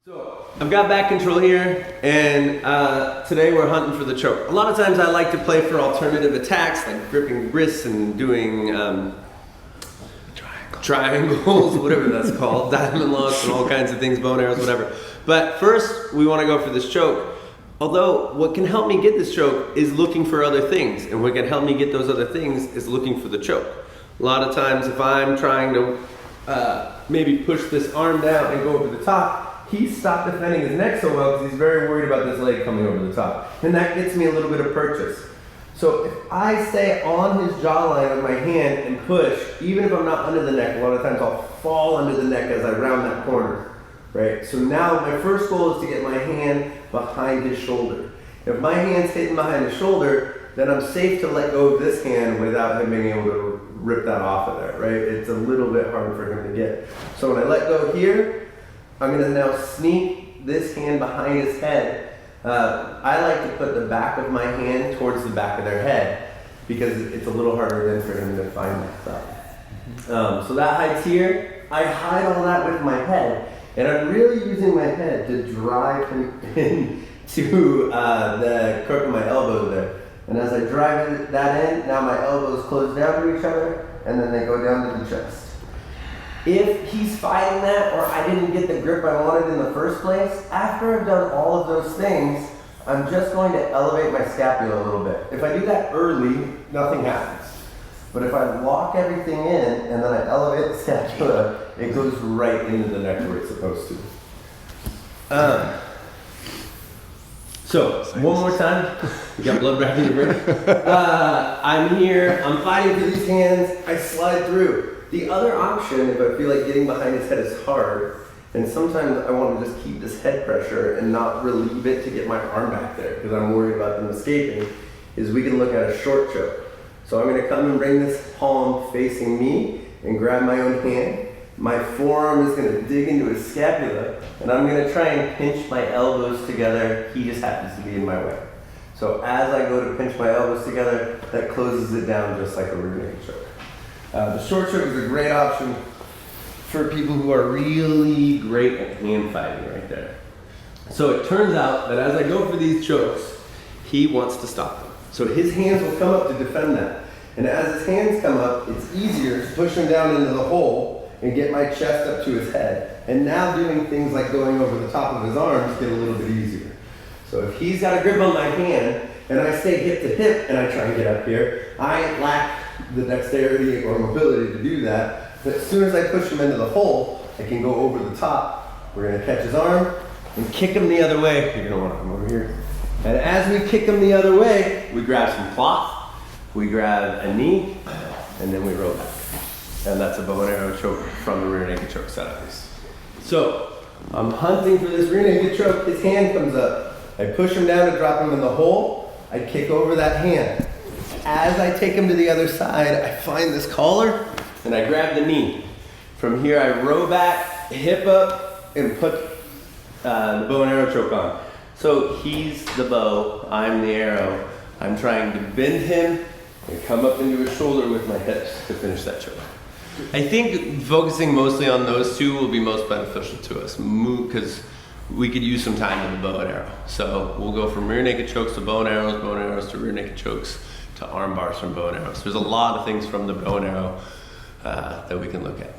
So I've got back control here, and today we're hunting for the choke. A lot of times I like to play for alternative attacks, like gripping wrists and doing triangles, whatever that's called, diamond locks and all kinds of things, bow and arrows, whatever. But first, we want to go for this choke. Although, what can help me get this choke is looking for other things, and what can help me get those other things is looking for the choke. A lot of times, if I'm trying to maybe push this arm down and go over the top, he's stopped defending his neck so well because he's very worried about this leg coming over the top. And that gets me a little bit of purchase. So if I stay on his jawline with my hand and push, even if I'm not under the neck, a lot of times I'll fall under the neck as I round that corner, right? So now my first goal is to get my hand behind his shoulder. If my hand's hidden behind his shoulder, then I'm safe to let go of this hand without him being able to rip that off of there, right? It's a little bit hard for him to get. So when I let go here, I'm going to now sneak this hand behind his head. I like to put the back of my hand towards the back of their head because it's a little harder then for him to find that stuff. So that hides here. I hide all that with my head, and I'm really using my head to drive him into the crook of my elbow there. And as I drive that in, now my elbows close down to each other, and then they go down to the chest. If he's fighting that, or I didn't get the grip I wanted in the first place, after I've done all of those things, I'm just going to elevate my scapula a little bit. If I do that early, nothing happens. But if I lock everything in, and then I elevate the scapula, it goes right into the neck where it's supposed to. So, one more time. You got blood back in your brain? I'm here, I'm fighting through these hands, I slide through. The other option, if I feel like getting behind his head is hard, and sometimes I want to just keep this head pressure and not relieve it to get my arm back there because I'm worried about them escaping, is we can look at a short choke. So I'm going to come and bring this palm facing me and grab my own hand. My forearm is going to dig into his scapula, and I'm going to try and pinch my elbows together. He just happens to be in my way. So as I go to pinch my elbows together, that closes it down just like a rear naked choke. The short choke is a great option for people who are really great at hand fighting right there. So it turns out that as I go for these chokes, he wants to stop them. So his hands will come up to defend that. And as his hands come up, it's easier to push him down into the hole and get my chest up to his head. And now doing things like going over the top of his arms get a little bit easier. So if he's got a grip on my hand and I stay hip to hip and I try and get up here, I lack the dexterity or mobility to do that. But as soon as I push him into the hole, I can go over the top. We're going to catch his arm and kick him the other way. You're going to want to come over here. And as we kick him the other way, we grab some cloth, we grab a knee, and then we roll back. And that's a bow and arrow choke from the rear naked choke setup. So I'm hunting for this rear naked choke. His hand comes up. I push him down to drop him in the hole. I kick over that hand. As I take him to the other side, I find this collar and I grab the knee. From here I row back, hip up, and put the bow and arrow choke on. So he's the bow, I'm the arrow. I'm trying to bend him and come up into his shoulder with my hips to finish that choke. I think focusing mostly on those two will be most beneficial to us because we could use some time in the bow and arrow. So we'll go from rear naked chokes to bow and arrows to rear naked chokes to arm bars from bow and arrows. There's a lot of things from the bow and arrow that we can look at.